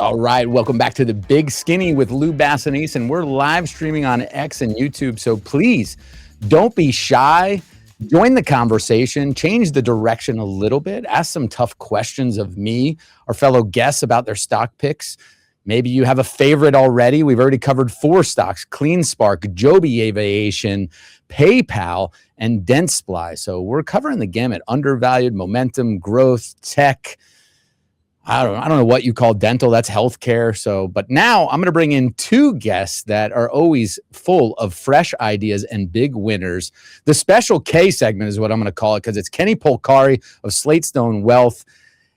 All right, welcome back to the Big Skinny with Lou Basenese, and we're live streaming on X and YouTube. So please don't be shy. Join the conversation, change the direction a little bit, ask some tough questions of me, our fellow guests about their stock picks. Maybe you have a favorite already. We've already covered 4 stocks: CleanSpark, Joby Aviation, PayPal, and Dentsply. So we're covering the gamut: undervalued, momentum, growth, tech. I don't know what you call dental. That's healthcare. But now I'm going to bring in 2 guests that are always full of fresh ideas and big winners. The special K segment is what I'm going to call it, because it's Kenny Polcari of SlateStone Wealth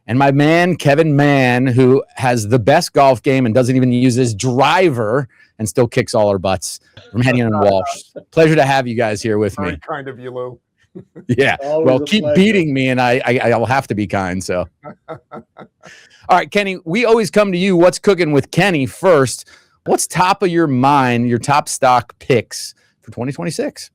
and my man, Kevin Mahn, who has the best golf game and doesn't even use his driver and still kicks all our butts, from Hennion and Walsh. Pleasure to have you guys here with me. Very kind of you, Lou. Yeah. Well, keep beating me and I'll have to be kind. So, all right, Kenny, we always come to you. What's cooking with Kenny first? What's top of your mind, your top stock picks for 2026?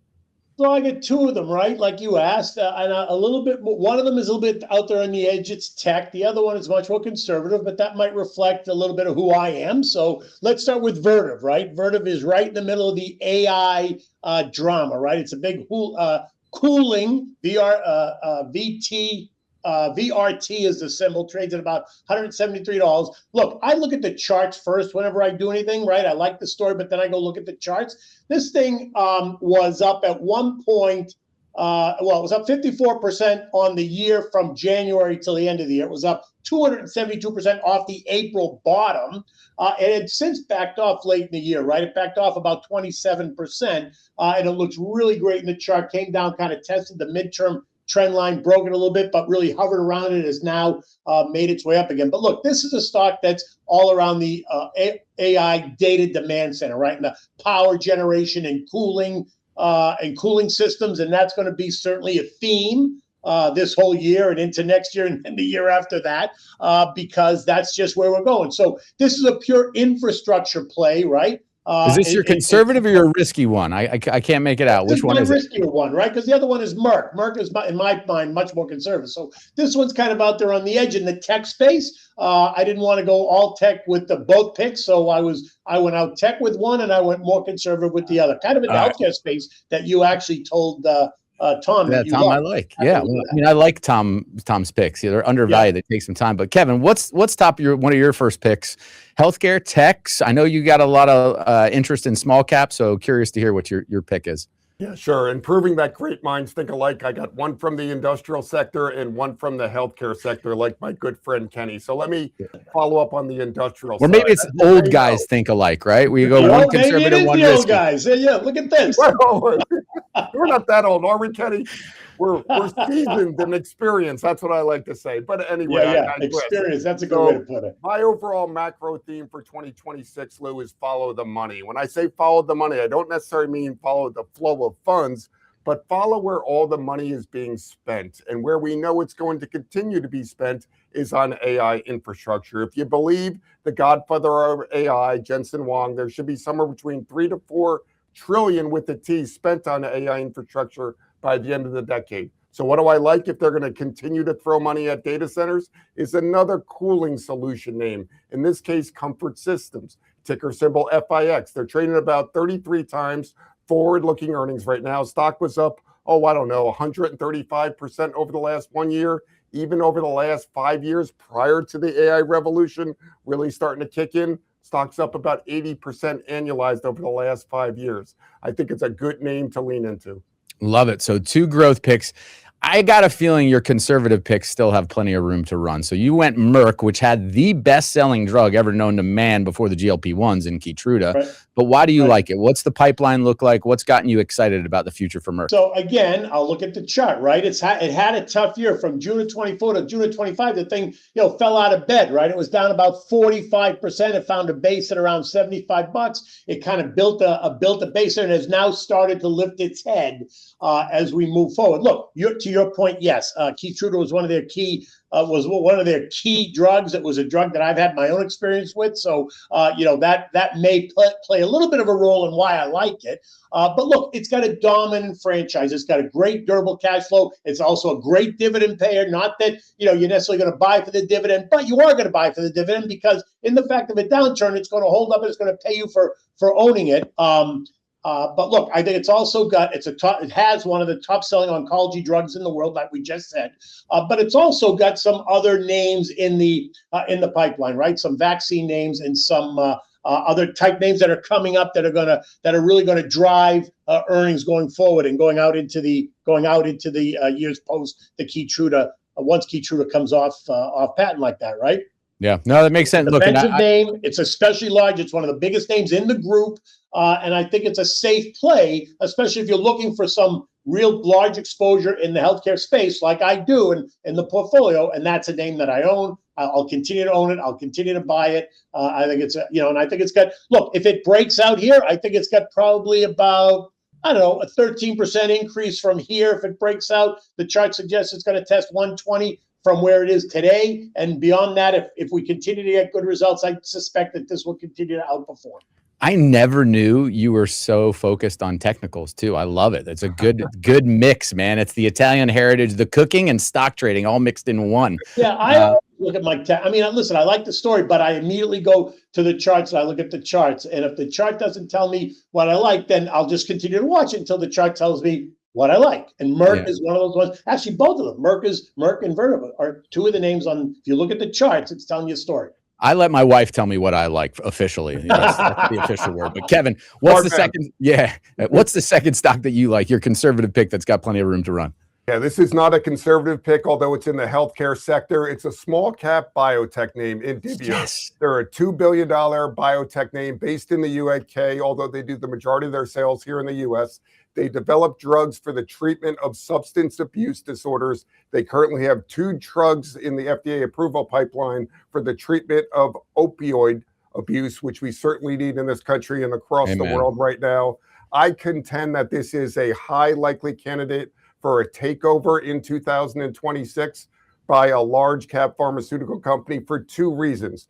So I get 2 of them, right? Like you asked, and a little bit, one of them is a little bit out there on the edge. It's tech. The other one is much more conservative, but that might reflect a little bit of who I am. So let's start with Vertiv, right? Vertiv is right in the middle of the AI drama, right? It's a big cooling VRT is the symbol, trades at about $173. Look, I look at the charts first whenever I do anything, right? I like the story, but then I go look at the charts. This thing was up at one point, it was up 54% on the year from January till the end of the year. It was up 272% off the April bottom. It had since backed off late in the year, right? It backed off about 27%, and it looks really great in the chart. Came down, kind of tested the midterm trend line, broke it a little bit, but really hovered around it, has now made its way up again. But look, this is a stock that's all around the AI data demand center, right? And the power generation and cooling systems, and that's going to be certainly a theme this whole year and into next year and the year after that, because that's just where we're going. So this is a pure infrastructure play, right? Is this your conservative or your risky one? I can't make it out. Which one is it? This is my riskier one, right? Because the other one is Merck. Merck is, in my mind, much more conservative. So this one's kind of out there on the edge in the tech space. I didn't want to go all tech with the both picks, so I went out tech with one, and I went more conservative with the other. Kind of in the healthcare space that you actually told Tom. Yeah, Tom, I like. Yeah, well, I mean, I like Tom's picks. Yeah, they're undervalued. Yeah. They take some time. But Kevin, what's top of one of your first picks? Healthcare, techs. I know you got a lot of interest in small caps, so curious to hear what your pick is. Yeah, sure. And proving that great minds think alike, I got one from the industrial sector and one from the healthcare sector, like my good friend Kenny. So let me follow up on the industrial side. Or maybe it's old guys think alike, right? We go one conservative, one risky. Old guys. Yeah, look at this. Well, we're not that old, are we, Kenny? We're seasoned and experienced. That's what I like to say. But anyway, experience. That's a good way to put it. My overall macro theme for 2026, Lou, is follow the money. When I say follow the money, I don't necessarily mean follow the flow of funds, but follow where all the money is being spent. And where we know it's going to continue to be spent is on AI infrastructure. If you believe the godfather of AI, Jensen Huang, there should be somewhere between 3 to 4 trillion with the T spent on AI infrastructure by the end of the decade. So what do I like if they're going to continue to throw money at data centers? Is another cooling solution name. In this case, Comfort Systems, ticker symbol FIX. They're trading about 33 times forward-looking earnings right now. Stock was up, 135% over the last 1 year, even over the last 5 years prior to the AI revolution really starting to kick in. Stock's up about 80% annualized over the last 5 years. I think it's a good name to lean into. Love it. So 2 growth picks. I got a feeling your conservative picks still have plenty of room to run. So you went Merck, which had the best-selling drug ever known to man before the GLP-1s in Keytruda. Right. But why do you like it? What's the pipeline look like? What's gotten you excited about the future for Merck? So again, I'll look at the chart, right? It had a tough year from June of 24 to June of 25. The thing, fell out of bed, right? It was down about 45%. It found a base at around $75. It kind of built a base and has now started to lift its head as we move forward. Look, to your point, yes, Keytruda was one of their key was one of their key drugs. It was a drug that I've had my own experience with. So, that may play a little bit of a role in why I like it. But look, it's got a dominant franchise. It's got a great durable cash flow. It's also a great dividend payer. Not that, you're necessarily going to buy for the dividend, but you are going to buy for the dividend because in the fact of a downturn, it's going to hold up and it's going to pay you for owning it. But look, I think it's also got, it has one of the top selling oncology drugs in the world, like we just said. But it's also got some other names in the pipeline, right? Some vaccine names and some other type names that are coming up that are really going to drive earnings going forward and going out into the years post the Keytruda, once Keytruda comes off patent like that, right? Yeah, no, that makes sense. Look, name. It's especially large. It's one of the biggest names in the group. And I think it's a safe play, especially if you're looking for some real large exposure in the healthcare space, like I do in the portfolio. And that's a name that I own. I'll continue to own it. I'll continue to buy it. I think it's, and I think it's got, look, if it breaks out here, I think it's got probably about, I don't know, a 13% increase from here. If it breaks out, the chart suggests it's going to test 120 from where it is today. And beyond that, if we continue to get good results, I suspect that this will continue to outperform. I never knew you were so focused on technicals too. I love it. It's a good mix, man. It's the Italian heritage, the cooking and stock trading all mixed in one. Yeah, I look at my listen, I like the story, but I immediately go to the charts and I look at the charts. And if the chart doesn't tell me what I like, then I'll just continue to watch it until the chart tells me what I like. And Merck is one of those ones. Actually, both of them. Merck and Vertiv are two of the names on, if you look at the charts, it's telling you a story. I let my wife tell me what I like officially. That's the official word. But Kevin, what's the second? Yeah, what's the second stock that you like? Your conservative pick that's got plenty of room to run. Yeah, this is not a conservative pick, although it's in the healthcare sector. It's a small cap biotech name, Indivior. Yes. They're a $2 billion biotech name based in the UK, although they do the majority of their sales here in the US. They develop drugs for the treatment of substance abuse disorders. They currently have 2 drugs in the FDA approval pipeline for the treatment of opioid abuse, which we certainly need in this country and across the world right now. I contend that this is a high likely candidate for a takeover in 2026 by a large cap pharmaceutical company for 2 reasons.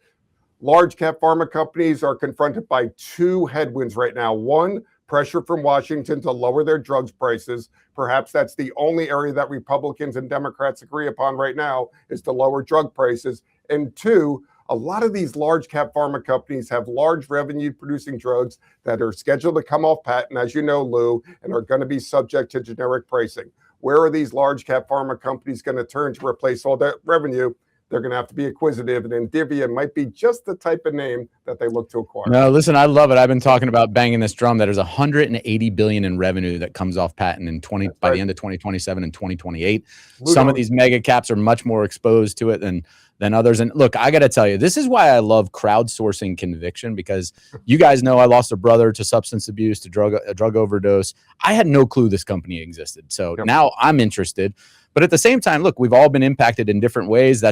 Large cap pharma companies are confronted by 2 headwinds right now. One, pressure from Washington to lower their drugs prices. Perhaps that's the only area that Republicans and Democrats agree upon right now is to lower drug prices. And 2, a lot of these large cap pharma companies have large revenue producing drugs that are scheduled to come off patent, as you know, Lou, and are going to be subject to generic pricing. Where are these large cap pharma companies going to turn to replace all that revenue? They're going to have to be acquisitive, and Indivior might be just the type of name that they look to acquire. No, listen, I love it. I've been talking about banging this drum that there's $180 billion in revenue that comes off patent in by the end of 2027 and 2028. Some of these mega caps are much more exposed to it than others. And look, I got to tell you, this is why I love crowdsourcing conviction, because you guys know I lost a brother to substance abuse, to a drug overdose. I had no clue this company existed. So now I'm interested. But at the same time, look, we've all been impacted in different ways.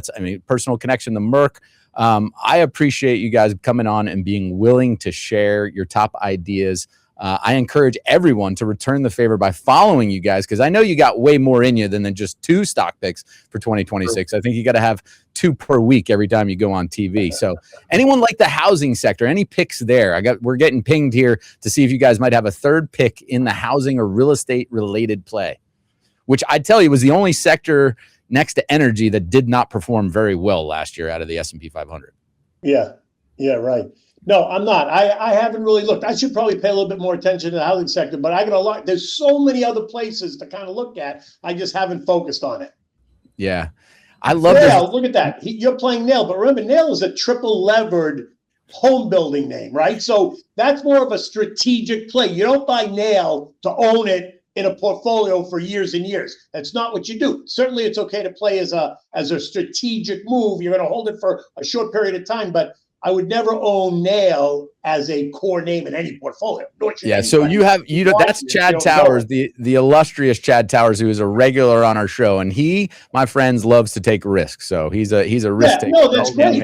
Personal connection to Merck. I appreciate you guys coming on and being willing to share your top ideas. I encourage everyone to return the favor by following you guys, because I know you got way more in you than just 2 stock picks for 2026. I think you got to have 2 per week every time you go on TV. So anyone like the housing sector, any picks there? We're getting pinged here to see if you guys might have a third pick in the housing or real estate related play, which I tell you was the only sector next to energy that did not perform very well last year out of the S&P 500. Yeah, right. No, I'm not. I haven't really looked. I should probably pay a little bit more attention to the housing sector, but I got a lot. There's so many other places to kind of look at. I just haven't focused on it. Yeah. I love Nail. Look at that. You're playing Nail, but remember, Nail is a triple levered home building name, right? So that's more of a strategic play. You don't buy Nail to own it in a portfolio for years and years. That's not what you do. Certainly it's okay to play as a strategic move. You're going to hold it for a short period of time, but I would never own Nail as a core name in any portfolio. Yeah, so that's Chad Towers, the illustrious Chad Towers, who is a regular on our show, and he, my friends, loves to take risks. So he's a risk taker. No, that's great.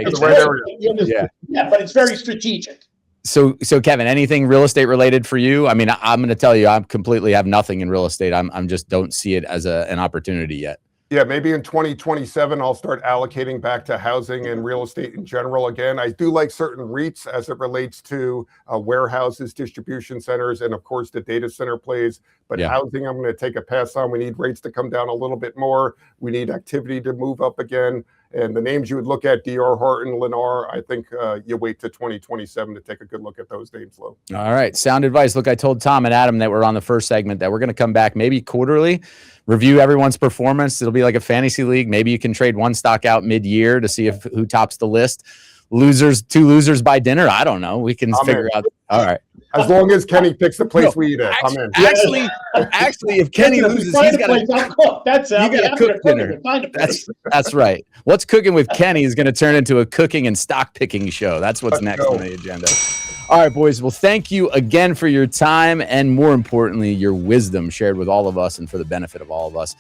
Yeah, but it's very strategic. So Kevin, anything real estate related for you? I mean, I'm going to tell you, I completely have nothing in real estate. I'm just don't see it as an opportunity yet. Yeah, maybe in 2027, I'll start allocating back to housing and real estate in general again. I do like certain REITs as it relates to warehouses, distribution centers, and of course the data center plays. But housing, I'm going to take a pass on. We need rates to come down a little bit more. We need activity to move up again. And the names you would look at, D.R. Horton, Lennar, I think you wait to 2027 to take a good look at those names, Lou. All right. Sound advice. Look, I told Tom and Adam that we're on the first segment that we're going to come back maybe quarterly, review everyone's performance. It'll be like a fantasy league. Maybe you can trade one stock out mid-year to see if who tops the list. Two losers by dinner. I don't know. We can figure out. All right. As long as Kenny picks the place we eat at, I'm in. Actually, if Kenny loses, he's got to cook. That's you got to cook dinner. That's right. What's cooking with Kenny is going to turn into a cooking and stock picking show. That's what's next on the agenda. All right, boys. Well, thank you again for your time and, more importantly, your wisdom shared with all of us and for the benefit of all of us.